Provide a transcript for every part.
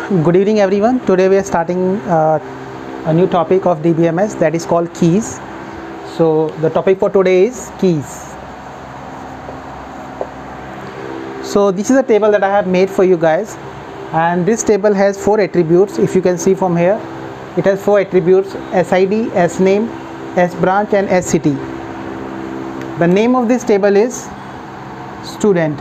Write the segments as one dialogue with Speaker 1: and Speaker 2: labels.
Speaker 1: Good evening everyone. Today we are starting a new topic of DBMS, that is called keys. So the topic for today is keys. So this is a table that I have made for you guys, and this table has 4 attributes. If you can see from here, it has 4 attributes: SID, SName, SBranch and SCity. The name of this table is student.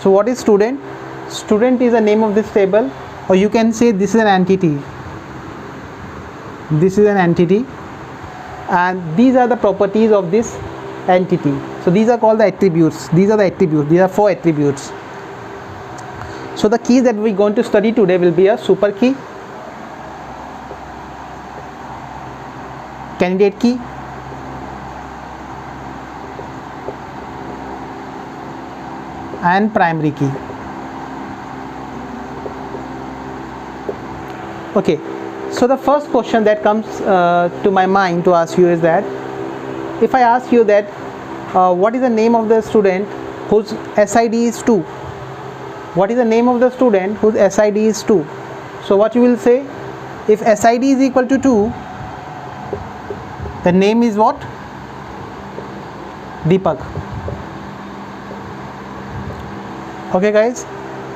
Speaker 1: So what is student? Student is the name of this table, or you can say this is an entity. This is an entity, and these are the properties of this entity. So these are called the attributes. These are the attributes. These are 4 attributes. So the keys that we're going to study today will be a super key, candidate key, and primary key. Okay, so the first question that comes to my mind to ask you is that if I ask you that what is the name of the student whose SID is 2? What is the name of the student whose SID is 2? So what you will say? If SID is equal to 2, the name is what? Deepak. Okay guys,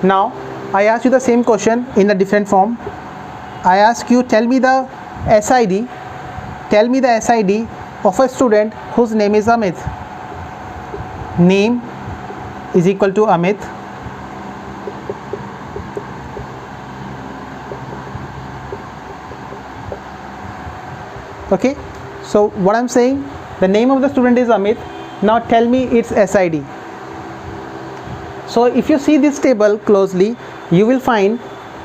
Speaker 1: now I ask you the same question in a different form. I ask you, tell me the SID of a student whose name is Amit. Name is equal to Amit. Okay, so what I'm saying, the name of the student is Amit. Now tell me its SID. So if you see this table closely, you will find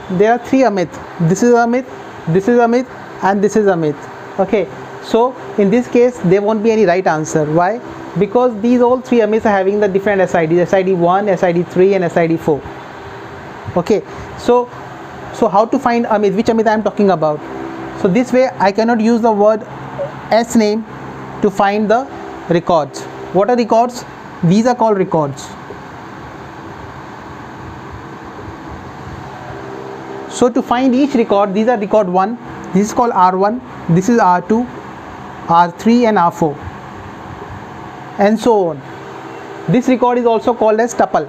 Speaker 1: there are 3 Amit. This is Amit, this is Amit, and this is Amit. Okay, so in this case there won't be any right answer. Why? Because these all 3 Amits are having the different SIDs: SID1, SID3 and SID4. Okay, so how to find Amit, which Amit I am talking about? So this way I cannot use the word SName to find the records. What are records? These are called records. So to find each record, these are record 1, this is called R1, this is R2, R3 and R4, and so on. This record is also called as tuple.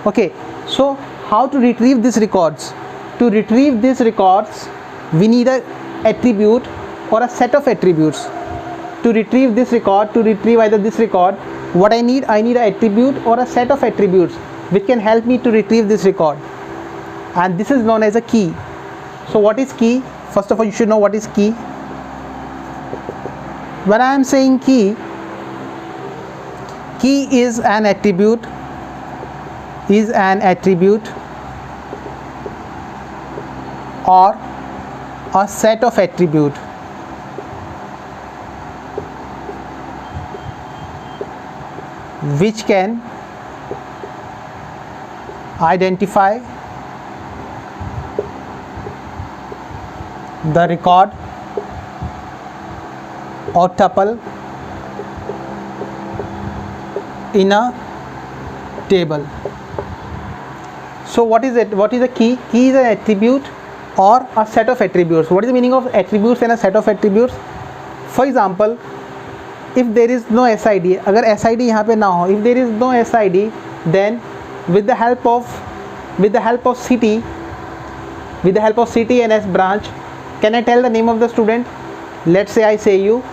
Speaker 1: Okay, so how to retrieve these records? To retrieve these records, we need an attribute or a set of attributes. To retrieve this record, to retrieve either this record, what I need an attribute or a set of attributes which can help me to retrieve this record, and this is known as a key. So what is key? First of all, you should know what is key. When I am saying key is an attribute, or a set of attribute which can identify the record or tuple in a table. So what is it? What is a key? Key is an attribute or a set of attributes. What is the meaning of attributes and a set of attributes? For example, if there is no SID, अगर SID यहाँ पे ना हो, if there is no SID, then with the help of city and SBranch, can I tell the name of the student? Let's say I say you,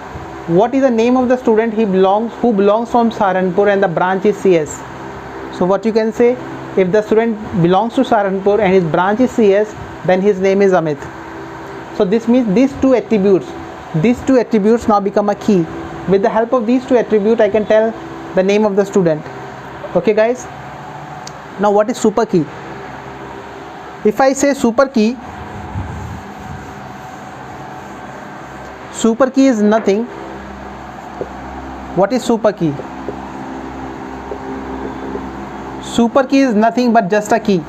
Speaker 1: what is the name of the student who belongs from Saharanpur and the branch is CS? So what you can say, if the student belongs to Saharanpur and his branch is CS, then his name is Amit. So this means these two attributes now become a key. With the help of these 2 attributes, I can tell the name of the student. Okay guys, now what is super key? If I say super key is nothing. What is super key? Super key is nothing but just a key.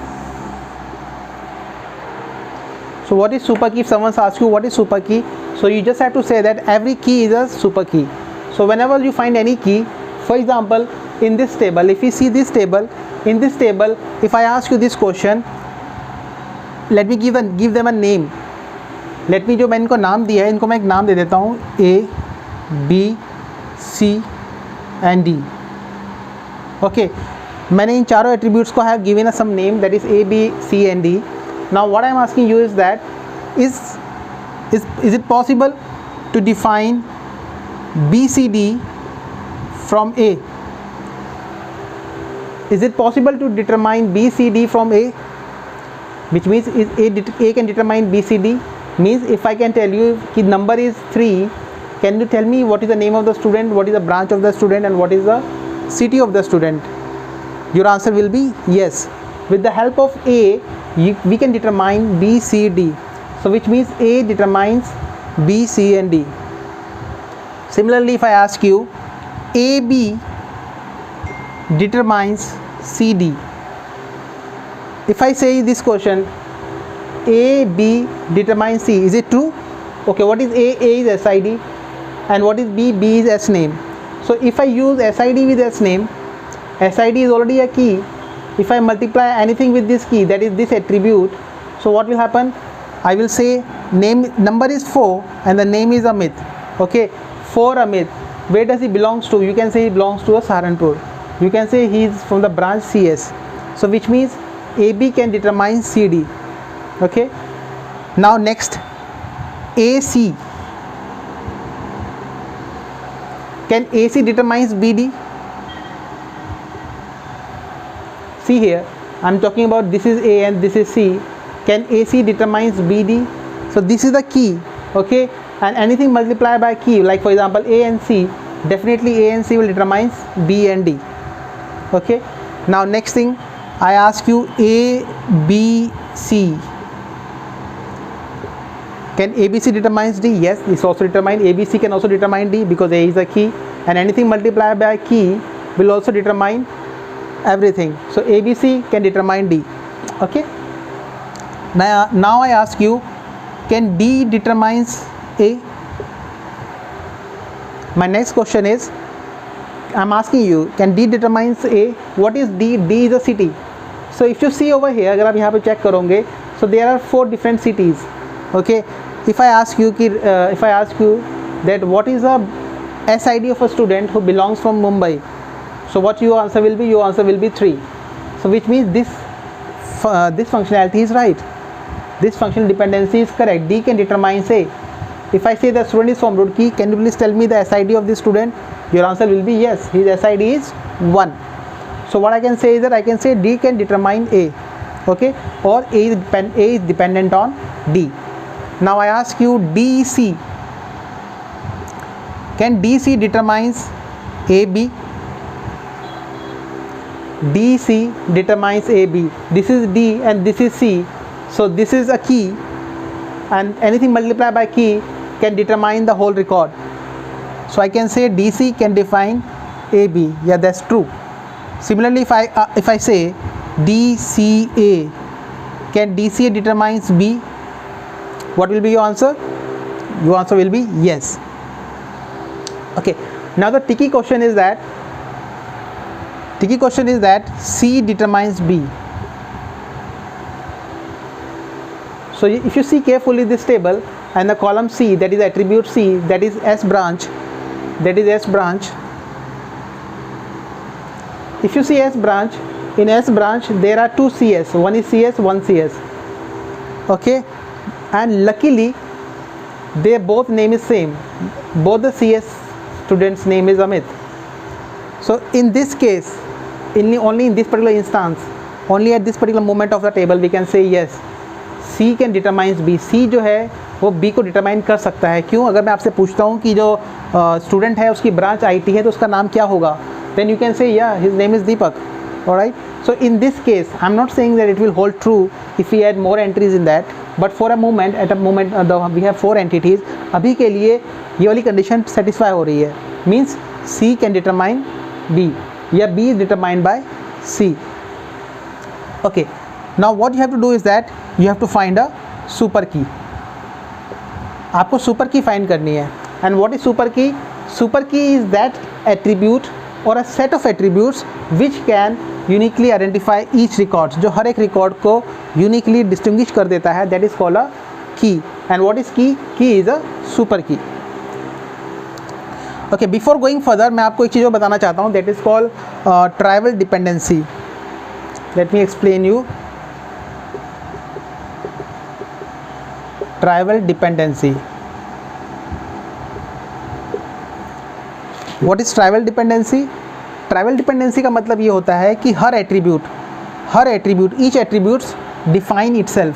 Speaker 1: So what is super key? If someone asks you what is super key, so you just have to say that every key is a super key. So whenever you find any key, for example in this table, if you see this table, in this table if I ask you this question, let me give them a name. Let me, जो मैंने इनको नाम दिया है, इनको मैं एक नाम दे देता हूँ A, B, C and D. Okay, मैंने इन चारों attributes को have given us some name, that is A, B, C and D. Now what I am asking you is that is it possible to define B, C, D from A? Is it possible to determine B, C, D from A? Which means A can determine B, C, D. Means if I can tell you the number is 3, can you tell me what is the name of the student, what is the branch of the student and what is the city of the student? Your answer will be yes. With the help of A, we can determine B, C, D. So which means A determines B, C and D. Similarly, if I ask you AB determines CD. If I say this question, A, B determines C, is it true? Okay, what is A? A is SID, and what is B? B is S name. So if I use SID with S name, SID is already a key. If I multiply anything with this key, that is this attribute, so what will happen? I will say number is 4 and the name is Amit. Okay, 4 Amit. Where does he belongs to? You can say he belongs to a Saharanpur. You can say he is from the branch CS. So which means AB can determine CD. Okay, now next AC. Can AC determines BD? See here, I am talking about this is A and this is C. Can AC determines BD? So this is the key. Okay, and anything multiplied by key, like for example A and C, definitely A and C will determines B and D. Okay, now next thing I ask you A, B, C. Can ABC determines D? Yes, this also determine. ABC can also determine D because A is a key, and anything multiplied by key will also determine everything. So ABC can determine D. Okay, now I ask you, can D determines A? My next question is, I'm asking you, can D determines A? What is D? D is a city. So if you see over here, अगर आप यहाँ पे check करोगे, so there are 4 different cities. Okay, if I ask you that what is the SID of a student who belongs from Mumbai, so what your answer will be? Your answer will be 3. So which means this functionality is right. This functional dependency is correct. D can determine A. If I say the student is from Roorkee, can you please tell me the SID of this student? Your answer will be yes. His SID is 1. So what I can say is that I can say D can determine A. Okay, or A is dependent on D. Now I ask you DC. Can DC determines AB? DC determines AB. This is D and this is C. So this is a key, and anything multiplied by key can determine the whole record. So I can say DC can define AB. Yeah, that's true. Similarly, if I say DCA, can DCA determines B? What will be your answer? Your answer will be yes. Okay, now the tricky question is that C determines B. So if you see carefully this table and the column C, that is attribute C, that is S branch, if you see S branch, in S branch there are 2 CS, one is CS, one CS. Okay, and luckily they both name is same, both the CS students name is Amit. So in this case, only in this particular instance, only at this particular moment of the table we can say yes, C can determines B. C जो है वो B को determine कर सकता है. क्यों? अगर मैं आपसे पूछता हूँ कि जो स्टूडेंट है उसकी ब्रांच IT है तो उसका नाम क्या होगा, then you can say yeah, his name is Deepak. Alright, so in this case I'm not saying that it will hold true if we add more entries in that, but for a moment, we have 4 entities. अभी के लिए ये वाली condition satisfy हो रही है, means C can determine B या B is determined by C. Okay, now what you have to do is that you have to find a super key. आपको सुपर की फाइंड करनी है. एंड व्हाट इज सुपर की? super key is that attribute or a set of attributes which can uniquely identify each record, जो हर एक record को uniquely distinguish कर देता है, that is called a key. And what is key? Key is a super key. Okay, before going further, मैं आपको एक चीज़ और बताना चाहता हूँ, that is called tribal dependency. Let me explain you. Tribal dependency. What is tribal dependency? Tribal dependency का मतलब ये होता है कि हर attribute, each attributes define itself.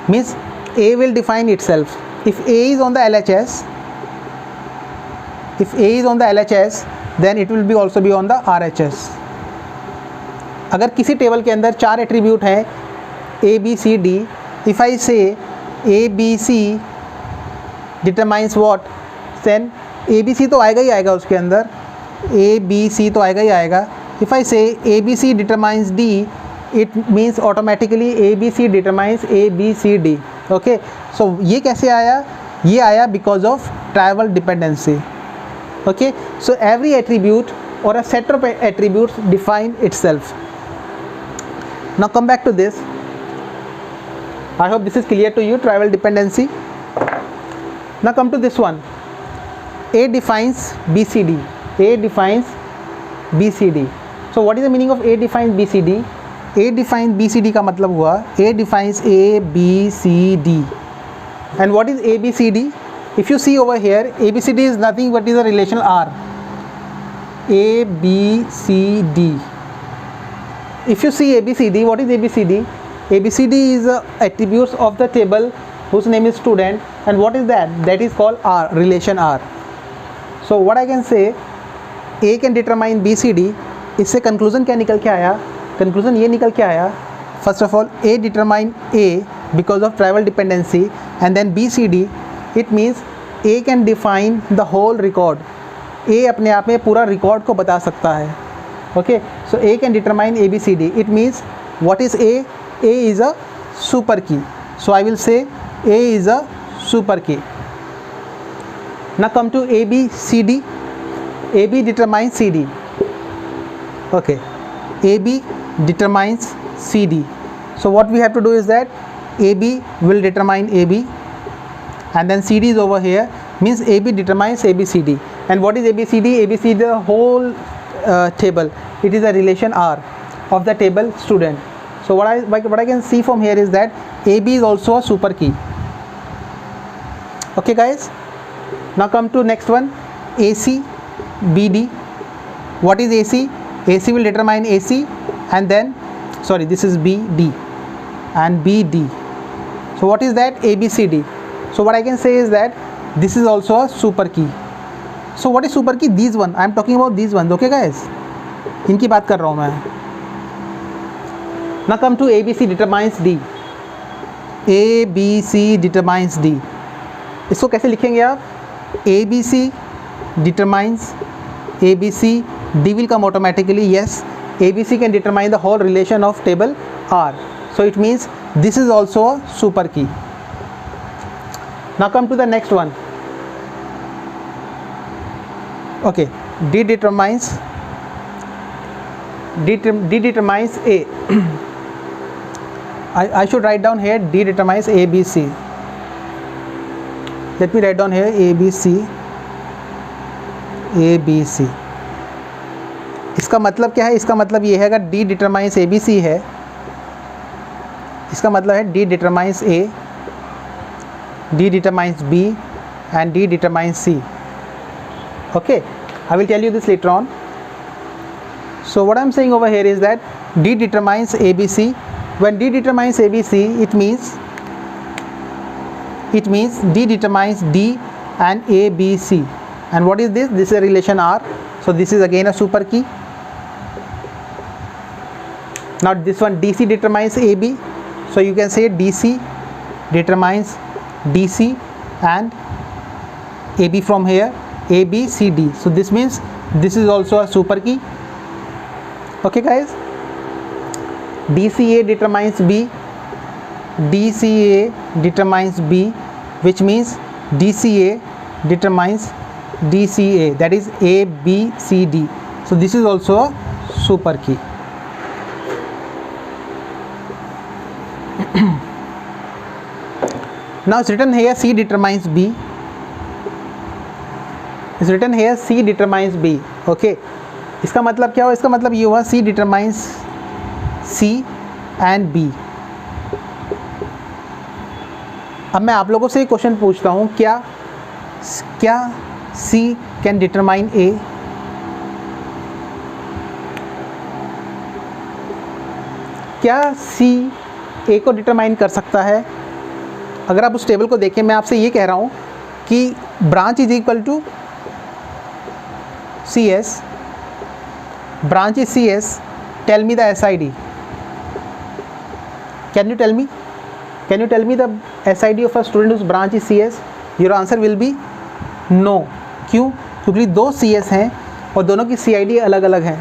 Speaker 1: Means A will define itself. If A is on the LHS, then it will be also be on the RHS. अगर किसी table के अंदर 4 एट्रीब्यूट हैं A, B, C, D, if I say A, B, C determines what, then A, B, C तो आएगा ही आएगा उसके अंदर, A, B, C तो आएगा ही आएगा. If I say A, B, C determines D, it means automatically A, B, C determines A, B, C, D. Okay, so ये कैसे आया? ये आया because of tribal dependency. Okay, so every attribute or a set of attributes define itself. Now come back to this. I hope this is clear to you, tribal dependency. Now come to this one. A defines BCD. A defines BCD. So what is the meaning of A defines BCD? A defines BCD का मतलब हुआ A defines A, B, C, D. And what is A, B, C, D? If you see over here, A, B, C, D is nothing but is a relational R. A, B, C, D. If you see A, B, C, D, what is A, B, C, D? A, B, C, D is attributes of the table whose name is student. And what is that? That is called R, relation R. So what I can say, A can determine B, C, D. इससे conclusion क्या निकल के आया? Conclusion ये निकल के आया, first of all, A determine A because of tribal dependency, and then B, C, D. It means A can define the whole record. A अपने आप में पूरा record को बता सकता है. Okay, so A can determine A, B, C, D. It means what is A? A is a super key. So I will say A is a super key. Now come to A, B, C, D. A, B determines C, D. Okay, A, B determines C, D. So what we have to do is that A, B will determine A, B, and then C, D is over here, means A, B determines A, B, C, D. And what is A, B, C, D? A, B, C, D, the whole table. It is a relation R of the table student. So what I can see from here is that A, B is also a super key. Okay guys, now come to next one, AC, BD. What is AC? AC will determine AC, and then, sorry, this is BD and BD. So what is that? ABCD. So what I can say is that this is also a super key. So what is super key? These one, I am talking about these ones. Okay guys, इनकी बात कर रहा हूँ मैं. Now come to ABC determines D. ABC determines D. इसको कैसे लिखेंगे आप? ABC determines ABC. D will come automatically. Yes, ABC can determine the whole relation of table R. So it means this is also a super key. Now come to the next one. Okay, D determines A. I should write down here D determines ABC. Let me write down here ABC. इसका मतलब क्या है? इसका मतलब ये है, अगर D determines ABC है, इसका मतलब है D determines A, D determines B, and D determines C. Okay, I will tell you this later on. So what I am saying over here is that D determines ABC. When D determines ABC, it means D determines D and A, B, C. And what is this? This is a relation R. So this is again a super key. Now this one, DC determines AB. So you can say DC determines DC and AB from here, A, B, C, D. So this means this is also a super key. Okay guys, DCA determines B, DCA determines B, which means DCA determines D, C, A, that is A, B, C, D. So this is also a super key. Now it's written here C determines B. It's written here C determines B. Okay. इसका मतलब क्या हुआ? इसका मतलब ये हुआ C determines C and B. अब मैं आप लोगों से एक क्वेश्चन पूछता हूँ, क्या C can determine A? क्या C A को डिटरमाइन कर सकता है? अगर आप उस टेबल को देखें, मैं आपसे ये कह रहा हूँ कि branch is equal to C S, branch is CS, tell me the SID. Can you tell me the SID of a student whose branch is CS? Your answer will be no. क्यों? क्योंकि दो CS हैं और दोनों की CID अलग अलग है,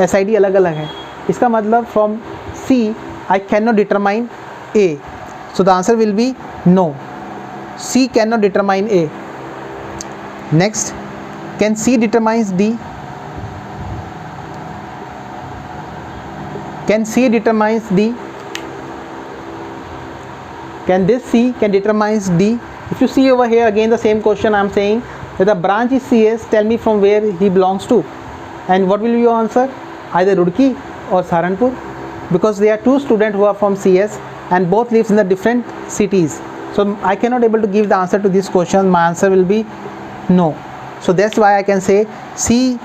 Speaker 1: SID अलग अलग है. इसका मतलब from C I cannot determine A. So the answer will be no. C cannot determine A. Next, can C determines D? Can C determines D? Can this C can determines D? If you see over here again the same question, I am saying that the branch is CS, tell me from where he belongs to. And what will be your answer? Either Roorkee or Saharanpur, because there are two students who are from CS and both lives in the different cities. So I cannot able to give the answer to this question. My answer will be no. So that's why I can say C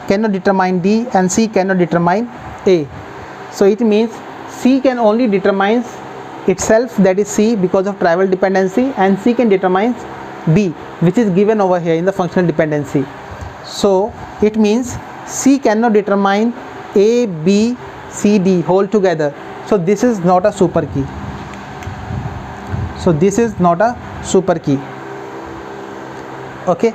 Speaker 1: cannot determine D and C cannot determine A. So it means C can only determines itself, that is C, because of trivial dependency, and C can determines B, which is given over here in the functional dependency. So it means C cannot determine A, B, C, D whole together. So this is not a super key. So this is not a super key. Okay.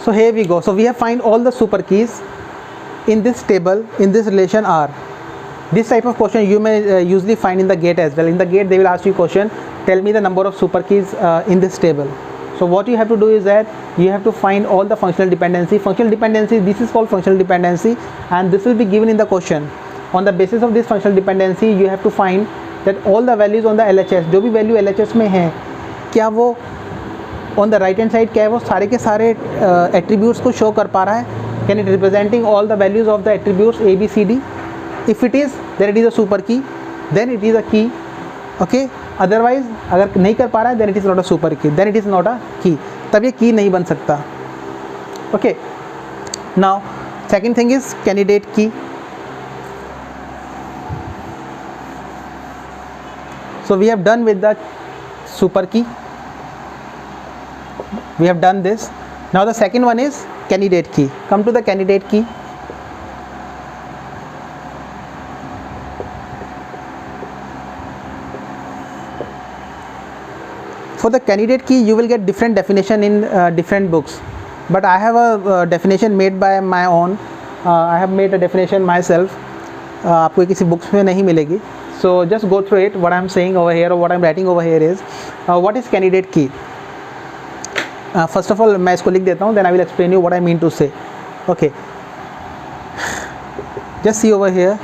Speaker 1: So here we go. So we have find all the super keys in this table, in this relation R. This type of question you may usually find in the GATE as well. In the GATE they will ask you question, tell me the number of super keys in this table. So what you have to do is that you have to find all the functional dependency. This is called functional dependency, and this will be given in the question. On the basis of this functional dependency you have to find that all the values on the LHS, जो भी value LHS में है, क्या वो on the right hand side क्या है, वो सारे के सारे एट्रीब्यूट्स को शो कर पा रहा है? Can it representing all the values of the attributes A, B, C, D? If it is, then it is a super key, then it is a key. Okay. Otherwise अगर नहीं कर पा रहा है, then it is not a super key, then it is not a key. तब ये key नहीं बन सकता. Okay. Now second thing is candidate key. So we have done with the super key. We have done this. Now the second one is candidate key. Come to the candidate key. For the candidate key you will get different definition in different books, but I have a definition made by my own. I have made a definition myself. आपको किसी books में नहीं मिलेगी. So just go through it. What I am saying over here or what I am writing over here is what is candidate key. First of all मैं इसको लिख देता हूँ, then I will explain you what I mean to say. Okay. Just see over here.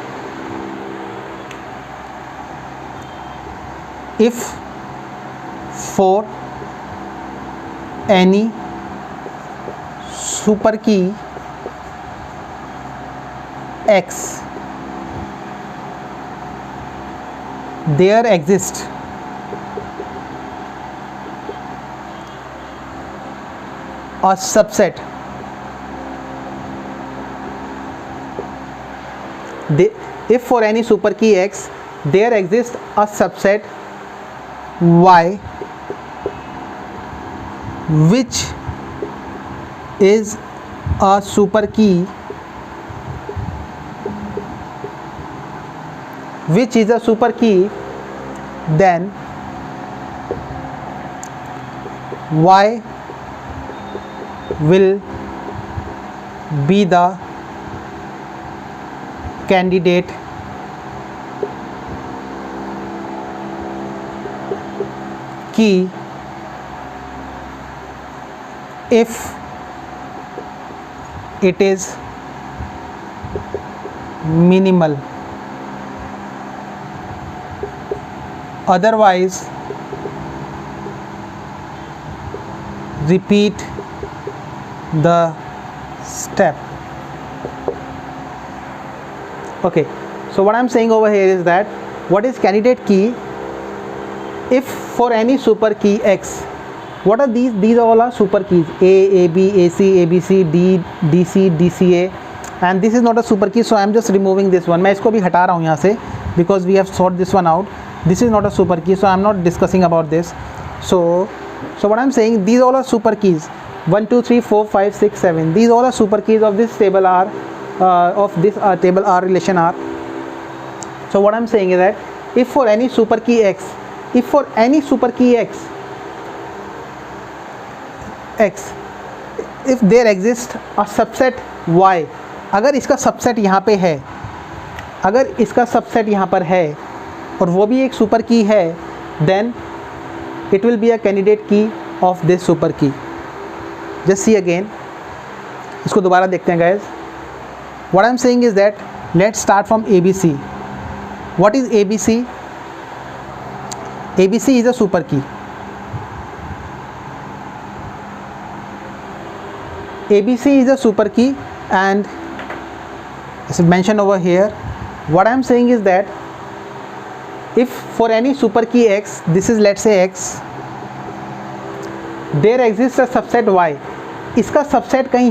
Speaker 1: If for any super key X there exists a subset if for any super key X there exists a subset Y which is a super key then Y will be the candidate key if it is minimal, otherwise repeat the step. Okay, so what I'm saying over here is that what is candidate key if for any super key x. What are these all are super keys: a, ab, ac, abc, d, dc, dca, and this is not a super key, so I am just removing this one. मैं इसको भी हटा रहा हूँ यहाँ से because we have sorted this one out. This is not a super key, so I am not discussing about this. So what I am saying, these all are super keys. 1 2 3 4 5 6 7, these all are super keys of this table R, of this table R relation R. So what I am saying is that if for any super key x, if for any super key x, if there exists a subset y, अगर इसका subset यहाँ पे है, अगर इसका subset यहाँ पर है और वो भी एक सुपर की है, then it will be a candidate key of this super key. Just see again, इसको दोबारा देखते हैं guys. What I am saying is that let's start from ABC. What is ABC? ABC is a super key. ABC is a super key, and as mentioned over here, what I am saying is that if for any super key x, this is let's say x, there exists a subset y. इसका subset कहीं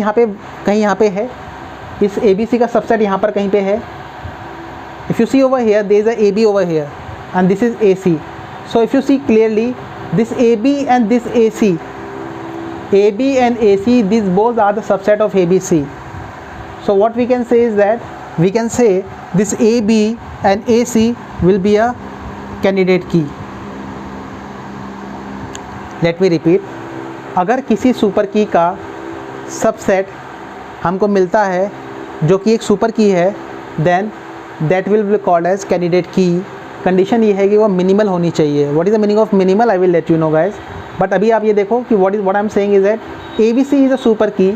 Speaker 1: यहाँ पे है, इस ABC का subset यहाँ पर कहीं पे है. If you see over here, there is a AB over here, and this is AC. So if you see clearly, this AB and this AC, AB and AC, these both are the subset of ABC. So what we can say is that we can say this AB and AC will be a candidate key. Let me repeat. अगर किसी super की का subset हमको मिलता है जो कि एक सुपर की है, then that will be called as candidate key. Condition ये है कि वो मिनिमल होनी चाहिए. What is the meaning of minimal? I will let you know guys. But अभी आप ये देखो कि what I am saying is that ABC is a super key.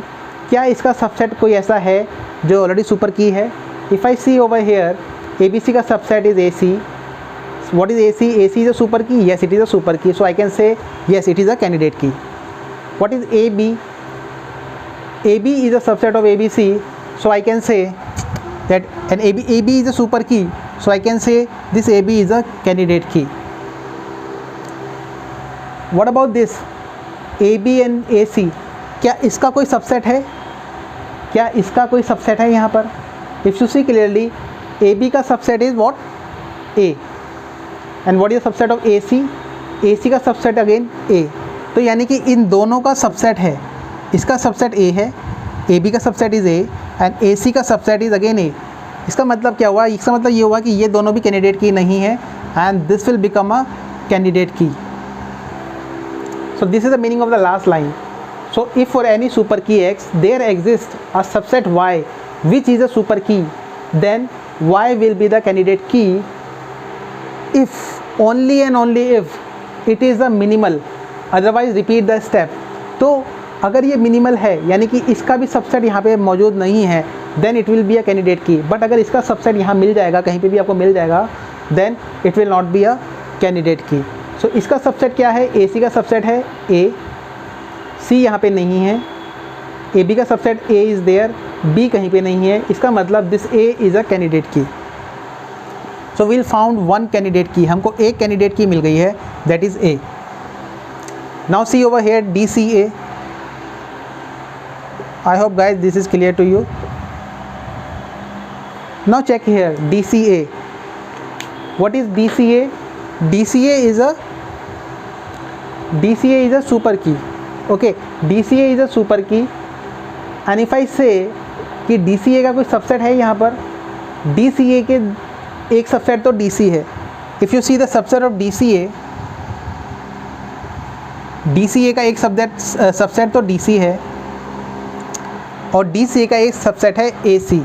Speaker 1: क्या इसका सबसेट कोई ऐसा है जो ऑलरेडी सुपर की है? If I see over here, ABC का subset is AC. What is AC? AC is a super key. Yes, it is a super key. So I can say yes, it is a candidate key. What is AB? AB is a subset of ABC. So I can say that an AB is a super key. So I can say this AB is a candidate key. What about this AB and AC? क्या इसका कोई subset है? क्या इसका कोई subset है यहाँ पर? If you see clearly, AB का subset is what? A. And what is the subset of AC? AC का सबसेट अगेन A. तो यानी कि इन दोनों का सबसेट है. इसका सबसेट A है, AB का subset is A, and AC का सबसेट इज़ अगेन A. इसका मतलब क्या हुआ? इसका मतलब ये हुआ कि ये दोनों भी कैंडिडेट की नहीं है, and this will become a candidate की. So this is the meaning of the last line. So if for any super key x there exists a subset y which is a super key, then y will be the candidate key if only and only if it is a minimal, otherwise repeat the step. तो अगर ये minimal है यानी कि इसका भी subset यहाँ पे मौजूद नहीं है, then it will be a candidate key. But अगर इसका सबसेट यहाँ मिल जाएगा, कहीं पे भी आपको मिल जाएगा, then it will not be a candidate key. So इसका सबसेट क्या है? AC का सबसेट है A, C यहाँ पे नहीं है, AB का subset A is there, B कहीं पे नहीं है. इसका मतलब this A is a candidate key. So we'll found one candidate key. हमको एक कैंडिडेट की मिल गई है, that is A. Now see over here DCA. I hope guys this is clear to you. Now check here DCA. What is DCA? DCA is a super key. Okay, DCA is a super key. And if I say कि DCA का कोई subset है यहाँ पर, DCA के एक subset तो DC है. If you see the subset of DCA, DCA का एक सबसेट तो DC है और DCA का एक सबसेट है AC.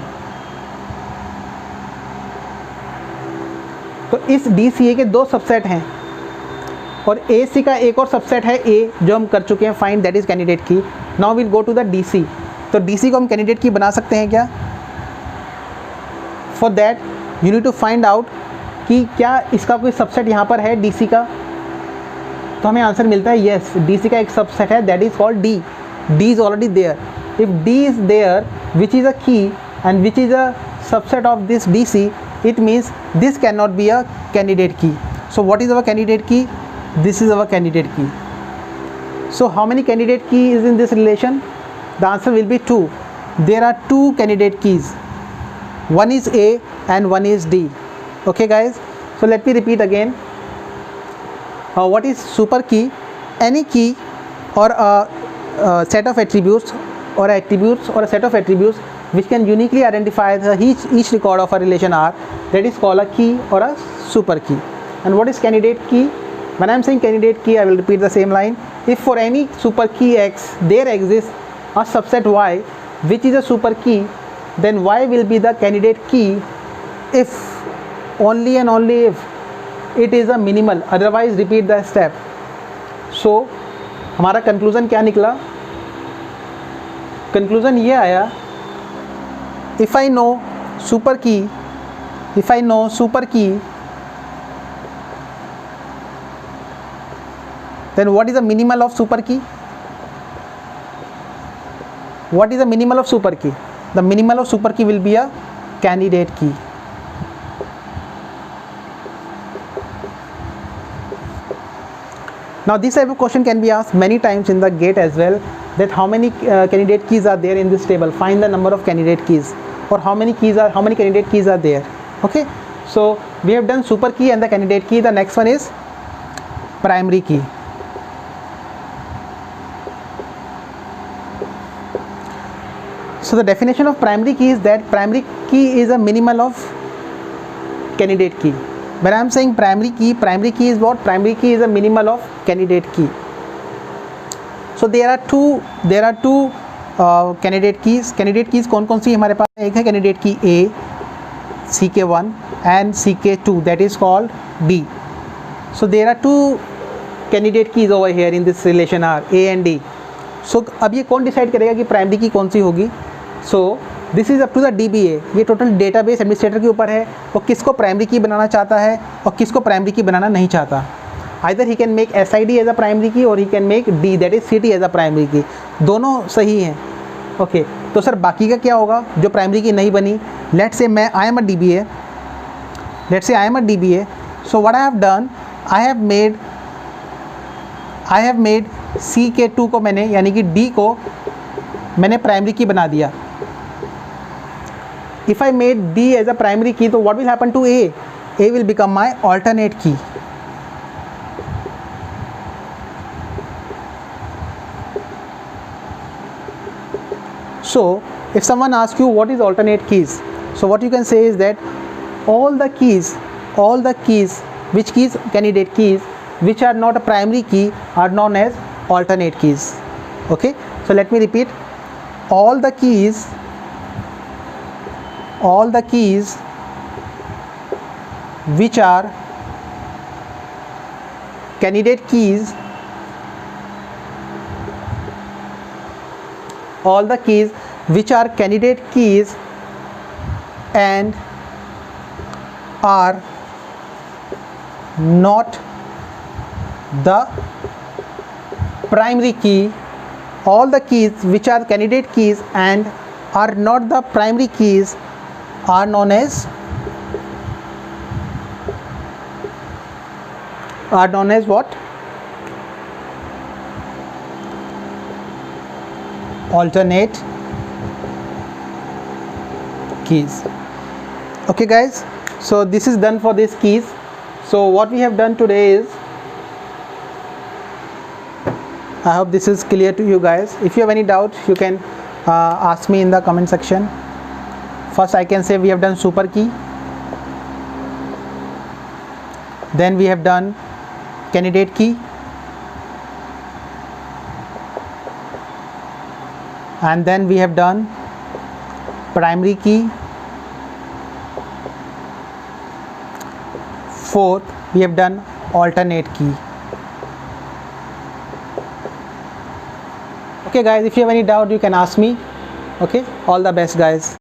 Speaker 1: तो इस DCA के दो सबसेट हैं. और ए सी का एक और सबसेट है ए, जो हम कर चुके हैं find, that is candidate key. Now will go to the D C. तो डी सी को हम कैंडिडेट की बना सकते हैं क्या? For that you need to find out कि क्या इसका कोई सबसेट यहाँ पर है डी सी का। तो हमें आंसर मिलता है येस, डी सी का एक सबसेट है, that is called D. D is already there. If D is there which is a key and which is a subset of this DC, it means this cannot be a candidate key. So what is our candidate key? This is our candidate key. So how many candidate key is in this relation? The answer will be 2. There are 2 candidate keys. One is A and one is D. Okay guys, so let me repeat again. What is super key? Any key or a set of attributes or a set of attributes which can uniquely identify each record of a relation R, that is called a key or a super key. And what is candidate key? When I am saying candidate key, I will repeat the same line. If for any super key X there exists a subset Y which is a super key, then Y will be the candidate key if, only and only if it is a minimal, otherwise repeat the step. So हमारा conclusion क्या निकला? Conclusion ये आया, if I know super key, then what is the minimal of super key? What is the minimal of super key? The minimal of super key will be a candidate key. Now this type of question can be asked many times in the GATE as well, that how many candidate keys are there in this table, find the number of candidate keys, or how many candidate keys are there. Okay, so we have done super key and the candidate key. The next one is primary key. So the definition of primary key is that primary key is a minimal of candidate key. When I am saying primary key is what? Primary key is a minimal of candidate key. So there are two candidate keys. Candidate keys कौन कौन सी हमारे पास? एक है candidate key A, CK1 and CK2, that is called D. So there are 2 candidate keys over here in this relation R, A and D. So अब ये कौन decide करेगा कि प्राइमरी की कौन सी होगी? So this is up to the DBA. ये टोटल डेटाबेस एडमिनिस्ट्रेटर के ऊपर है, वो किसको प्राइमरी की बनाना चाहता है और किसको प्राइमरी की बनाना नहीं चाहता. Either he can make SID as a primary key or he can make D, that is CT as a primary key. दोनों सही हैं. ओके, तो सर बाकी का क्या होगा जो प्राइमरी की नहीं बनी? लेट्स से मैं I am a DBA. So what I have done, I have made CK2 को मैंने, यानी कि D को मैंने प्राइमरी की बना दिया. If I made D as a primary key, तो what will happen to A? A will become my alternate key. So if someone asks you what is alternate keys, so what you can say is that all the keys candidate keys which are not a primary key are known as alternate keys. Okay, so let me repeat, all the keys which are candidate keys, all the keys which are candidate keys and are not the primary key, all the keys which are candidate keys and are not the primary keys are known as what? Alternate keys. Okay guys, so this is done for these keys. So what we have done today is, I hope this is clear to you guys. If you have any doubt, you can ask me in the comment section. First I can say we have done super key, then we have done candidate key, and then we have done primary key. Fourth, we have done alternate key. Okay guys, if you have any doubt you can ask me. Okay, all the best guys.